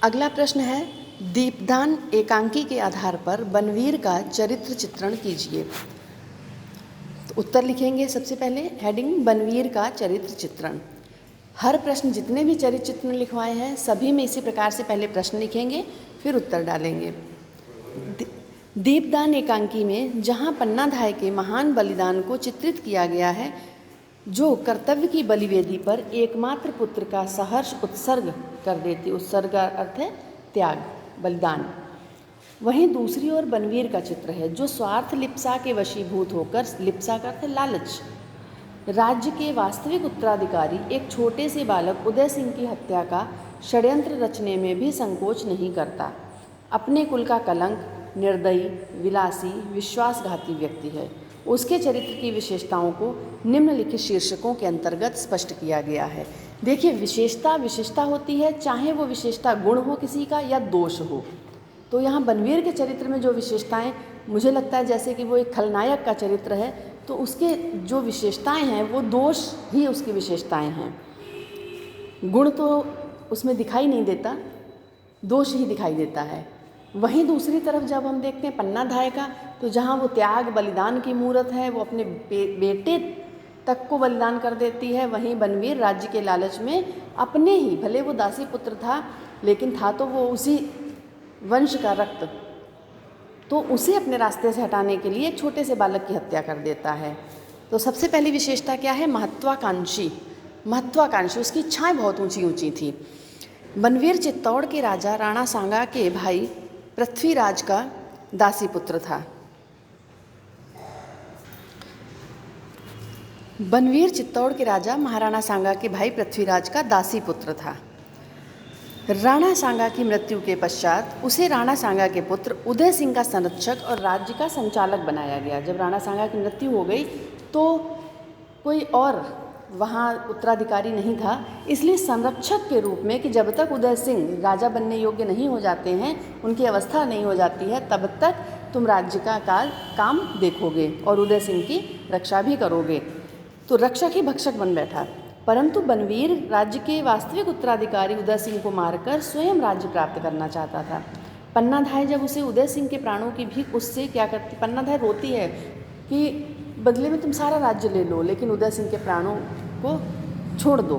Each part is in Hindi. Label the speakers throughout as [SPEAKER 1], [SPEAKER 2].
[SPEAKER 1] अगला प्रश्न है, दीपदान एकांकी के आधार पर बनवीर का चरित्र चित्रण कीजिए। तो उत्तर लिखेंगे सबसे पहले, हेडिंग बनवीर का चरित्र चित्रण। हर प्रश्न जितने भी चरित्र चित्रण लिखवाए हैं सभी में इसी प्रकार से पहले प्रश्न लिखेंगे फिर उत्तर डालेंगे। दीपदान एकांकी में जहाँ पन्नाधाय के महान बलिदान को चित्रित किया गया है, जो कर्तव्य की बलिवेदी पर एकमात्र पुत्र का सहर्ष उत्सर्ग कर देती, उत्सर्ग का अर्थ है त्याग, बलिदान। वहीं दूसरी ओर बनवीर का चित्र है, जो स्वार्थ लिप्सा के वशीभूत होकर, लिप्सा का अर्थ है लालच, राज्य के वास्तविक उत्तराधिकारी एक छोटे से बालक उदय सिंह की हत्या का षड्यंत्र रचने में भी संकोच नहीं करता। अपने कुल का कलंक, निर्दयी, विलासी, विश्वासघाती व्यक्ति है। उसके चरित्र की विशेषताओं को निम्नलिखित शीर्षकों के अंतर्गत स्पष्ट किया गया है। देखिए, विशेषता होती है, चाहे वो विशेषता गुण हो किसी का या दोष हो। तो यहाँ बनवीर के चरित्र में जो विशेषताएं, मुझे लगता है जैसे कि वो एक खलनायक का चरित्र है, तो उसके जो विशेषताएं हैं वो दोष ही उसकी विशेषताएं हैं। गुण तो उसमें दिखाई नहीं देता, दोष ही दिखाई देता है। वहीं दूसरी तरफ जब हम देखते हैं पन्नाधाय का, तो जहाँ वो त्याग बलिदान की मूरत है, वो अपने बेटे तक को बलिदान कर देती है। वहीं बनवीर राज्य के लालच में अपने ही, भले वो दासी पुत्र था लेकिन था तो वो उसी वंश का रक्त, तो उसे अपने रास्ते से हटाने के लिए एक छोटे से बालक की हत्या कर देता है। तो सबसे पहली विशेषता क्या है? महत्वाकांक्षी। उसकी इच्छाएं बहुत ऊंची ऊंची थी। बनवीर चित्तौड़ के राजा राणा सांगा के भाई पृथ्वीराज का दासी पुत्र था। बनवीर चित्तौड़ के राजा महाराणा सांगा के भाई पृथ्वीराज का दासी पुत्र था। राणा सांगा की मृत्यु के पश्चात उसे राणा सांगा के पुत्र उदय सिंह का संरक्षक और राज्य का संचालक बनाया गया। जब राणा सांगा की मृत्यु हो गई तो कोई और वहाँ उत्तराधिकारी नहीं था, इसलिए संरक्षक के रूप में कि जब तक उदय सिंह राजा बनने योग्य नहीं हो जाते हैं, उनकी अवस्था नहीं हो जाती है, तब तक तुम राज्य का काम देखोगे और उदय सिंह की रक्षा भी करोगे। तो रक्षक ही भक्षक बन बैठा। परंतु बनवीर राज्य के वास्तविक उत्तराधिकारी उदय सिंह को मारकर स्वयं राज्य प्राप्त करना चाहता था। पन्नाधाय जब उसे उदय सिंह के प्राणों की भीख उससे क्या करती, पन्नाधाय रोती है कि बदले में तुम सारा राज्य ले लो, लेकिन उदय सिंह के प्राणों को छोड़ दो,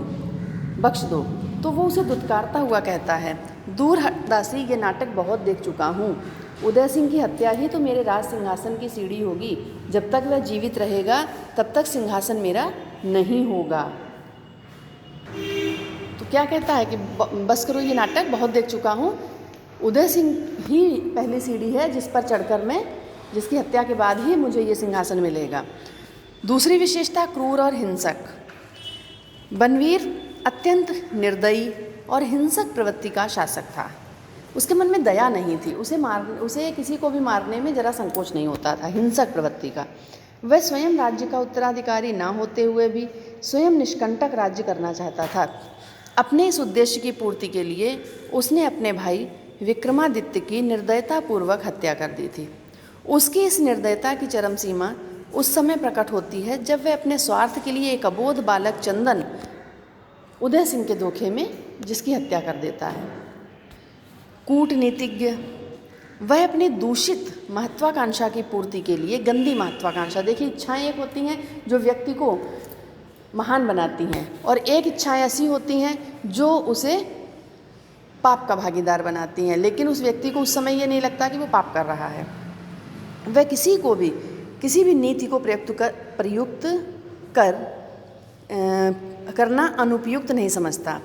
[SPEAKER 1] बख्श दो। तो वो उसे दुत्कारता हुआ कहता है, दूर हट दासी, ये नाटक बहुत देख चुका हूँ। उदय सिंह की हत्या ही तो मेरे राज सिंहासन की सीढ़ी होगी। जब तक वह जीवित रहेगा तब तक सिंहासन मेरा नहीं होगा। तो क्या कहता है कि बस करो, ये नाटक बहुत देख चुका हूँ। उदय सिंह ही पहली सीढ़ी है जिस पर चढ़कर मैं, जिसकी हत्या के बाद ही मुझे ये सिंहासन मिलेगा। दूसरी विशेषता, क्रूर और हिंसक। बनवीर अत्यंत निर्दयी और हिंसक प्रवृत्ति का शासक था। उसके मन में दया नहीं थी, उसे किसी को भी मारने में जरा संकोच नहीं होता था, हिंसक प्रवृत्ति का। वह स्वयं राज्य का उत्तराधिकारी ना होते हुए भी स्वयं निष्कंटक राज्य करना चाहता था। अपने इस उद्देश्य की पूर्ति के लिए उसने अपने भाई विक्रमादित्य की निर्दयतापूर्वक हत्या कर दी थी। उसकी इस निर्दयता की चरम सीमा उस समय प्रकट होती है जब वह अपने स्वार्थ के लिए एक अबोध बालक चंदन उदय सिंह के धोखे में जिसकी हत्या कर देता है। कूटनीतिज्ञ, वह अपनी दूषित महत्वाकांक्षा की पूर्ति के लिए, गंदी महत्वाकांक्षा, देखिए इच्छाएं एक होती हैं जो व्यक्ति को महान बनाती हैं और एक इच्छाएं ऐसी होती हैं जो उसे पाप का भागीदार बनाती हैं, लेकिन उस व्यक्ति को उस समय ये नहीं लगता कि वो पाप कर रहा है। वह किसी भी नीति को प्रयुक्त करना अनुपयुक्त नहीं समझता।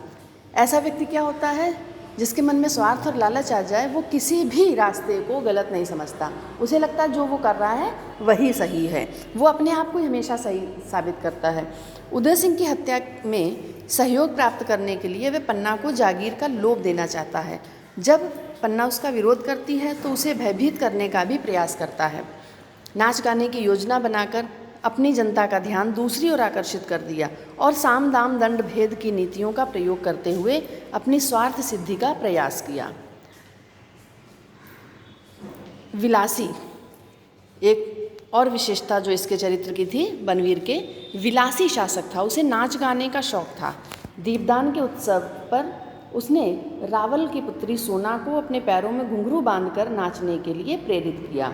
[SPEAKER 1] ऐसा व्यक्ति क्या होता है? जिसके मन में स्वार्थ और लालच आ जाए, वो किसी भी रास्ते को गलत नहीं समझता। उसे लगता है जो वो कर रहा है वही सही है, वो अपने आप को हमेशा सही साबित करता है। उदय सिंह की हत्या में सहयोग प्राप्त करने के लिए वह पन्ना को जागीर का लोभ देना चाहता है। जब पन्ना उसका विरोध करती है तो उसे भयभीत करने का भी प्रयास करता है। नाच गाने की योजना बनाकर अपनी जनता का ध्यान दूसरी ओर आकर्षित कर दिया और साम दाम दंड भेद की नीतियों का प्रयोग करते हुए अपनी स्वार्थ सिद्धि का प्रयास किया। विलासी, एक और विशेषता जो इसके चरित्र की थी, बनवीर के विलासी शासक था। उसे नाच गाने का शौक था। दीपदान के उत्सव पर उसने रावल की पुत्री सोना को अपने पैरों में घुंघरू बांधकर नाचने के लिए प्रेरित किया।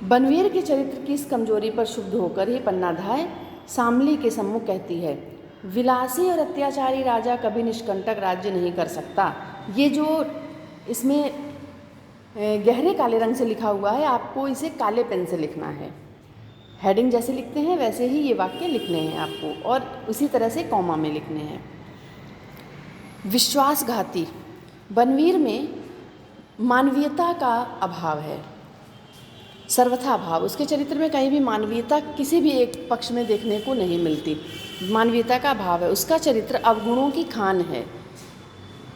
[SPEAKER 1] बनवीर के चरित्र की इस कमजोरी पर क्षुब्ध होकर ही पन्नाधाय शामली के सम्मुख कहती है, विलासी और अत्याचारी राजा कभी निष्कंटक राज्य नहीं कर सकता। ये जो इसमें गहरे काले रंग से लिखा हुआ है, आपको इसे काले पेन से लिखना है। हेडिंग जैसे लिखते हैं वैसे ही ये वाक्य लिखने हैं आपको, और उसी तरह से कॉमा में लिखने हैं। विश्वासघाती, बनवीर में मानवीयता का अभाव है, सर्वथा अभाव। उसके चरित्र में कहीं भी मानवीयता किसी भी एक पक्ष में देखने को नहीं मिलती, मानवीयता का अभाव है। उसका चरित्र अवगुणों की खान है।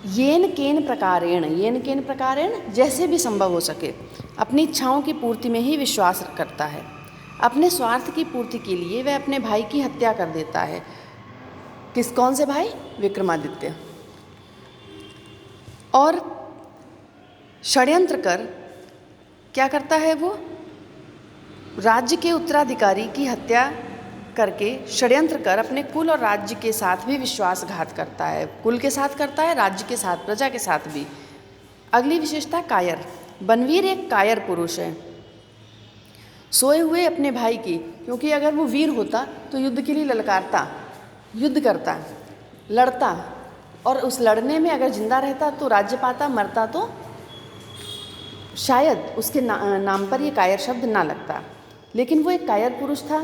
[SPEAKER 1] येन केन प्रकारेण जैसे भी संभव हो सके अपनी इच्छाओं की पूर्ति में ही विश्वास करता है। अपने स्वार्थ की पूर्ति के लिए वह अपने भाई की हत्या कर देता है। कौन से भाई? विक्रमादित्य। और षड्यंत्र कर क्या करता है? वो राज्य के उत्तराधिकारी की हत्या करके षड्यंत्र कर अपने कुल और राज्य के साथ भी विश्वासघात करता है। कुल के साथ करता है, राज्य के साथ, प्रजा के साथ भी। अगली विशेषता कायर। बनवीर एक कायर पुरुष है। सोए हुए अपने भाई की, क्योंकि अगर वो वीर होता तो युद्ध के लिए ललकारता, युद्ध करता, लड़ता, और उस लड़ने में अगर जिंदा रहता तो राज्य पाता, मरता तो शायद उसके नाम पर ये कायर शब्द ना लगता। लेकिन वो एक कायर पुरुष था।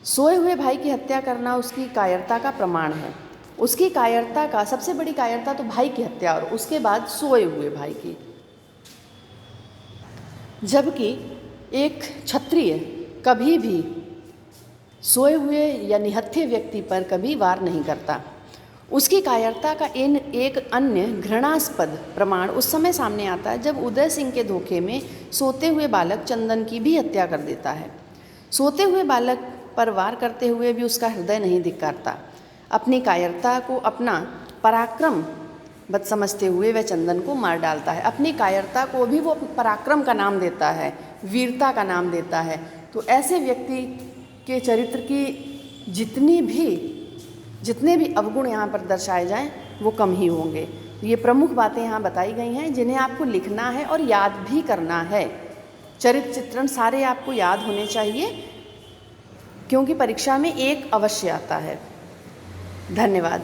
[SPEAKER 1] सोए हुए भाई की हत्या करना उसकी कायरता का प्रमाण है। उसकी कायरता का सबसे बड़ी कायरता तो भाई की हत्या, और उसके बाद सोए हुए भाई की। जबकि एक क्षत्रिय कभी भी सोए हुए या निहत्थे व्यक्ति पर कभी वार नहीं करता। उसकी कायरता का एक अन्य घृणास्पद प्रमाण उस समय सामने आता है जब उदय सिंह के धोखे में सोते हुए बालक चंदन की भी हत्या कर देता है। सोते हुए बालक पर वार करते हुए भी उसका हृदय नहीं धिक्कारता। अपनी कायरता को अपना पराक्रम बद समझते हुए वह चंदन को मार डालता है। अपनी कायरता को भी वो पराक्रम का नाम देता है, वीरता का नाम देता है। तो ऐसे व्यक्ति के चरित्र की जितने भी अवगुण यहाँ पर दर्शाए जाएं वो कम ही होंगे। ये प्रमुख बातें यहाँ बताई गई हैं जिन्हें आपको लिखना है और याद भी करना है। चरित्र चित्रण सारे आपको याद होने चाहिए, क्योंकि परीक्षा में एक अवश्य आता है। धन्यवाद।